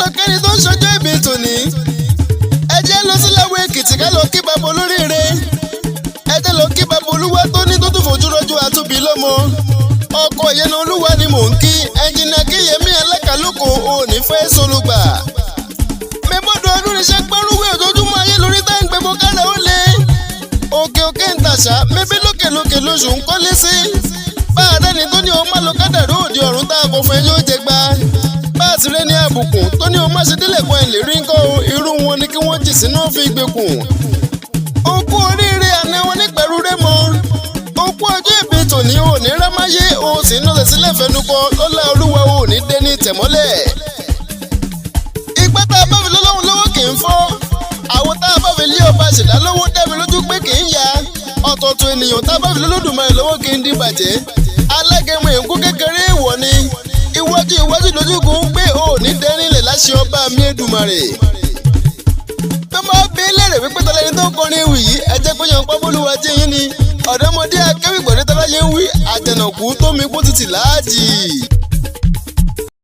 lọ kẹ́ni tó ń ṣọjọ́ ìbí tòní. Ẹ jẹ́ lọ sí Ilawe Ekiti ká lọ kí bàbá olóríire. Ẹ jẹ́ lọ kí bàbá olúwa tó ní tó tún fojú rọ́jú àtúbí lọ́mọ. Ọkọ̀ ìyẹnu olúwa ni mò ń kí. Ẹnjìnà Kíyèmí Alákàlùkù òní fẹ́ solùgbà. Mẹ́bọ́dọ̀ ọdún iṣẹ́ gbárùwé ojoojúmọ́ ayé lórí tá ń gbé mọ́ kára ó lé. Òkè òkè ń tàṣà mẹ́bí lókè lóṣù ń kọ́lé sí. Bá a rẹ́ni tó ní o má lọ kádàrú òde ọ̀run tá a kò fẹ́ yóò jẹ gba. Bá a ti rẹ́ni àbùkù tó ní o má ṣe délẹ̀ kan ìlérí ńkọ́ irú wọn ni kí wọ́n jì sínú fi gbẹ̀kùn. Òkú oríire àná wọn ní pẹ̀rú rẹ̀ mọ́. Òkú ọjọ́ ìbí tòní òní rámáyé o sì ń lọ́sẹ̀ sílẹ̀ fẹnukọ lọ́lá olúwa òní dé ní tẹ̀mọ́lẹ̀. Ìgbà tá a bá fi lọ́lọ́run lọ́wọ́ kì í fọ́. Àwọn tá a bá fi lé ọba ṣẹ̀dá lọ́wọ́ dá mi lójú pé kì í ya. Ọ̀tọ̀ọ̀tọ̀ ènìyàn tá a bá fi lọ́lọ́dùmarè lọ́wọ́ kì í di bàjẹ́. Alágẹmọ èkú kékeré ìwọ ni. Iwájú lójúkun pé òní dẹ́rìnlẹ̀ láṣẹ ọba mi Èdùmàrè. Tó máa bí lẹ́rẹ̀ wípé tọ́lẹ́ni tó ń kọrin ewì yìí ẹ jẹ́ pé yan Aboluwaji yín ni. Ọ̀dọ́mọdé akéwì gbọ̀dẹ́ tọ́lá yẹn ń wí àjànàkú tó mi kú títì láàjì.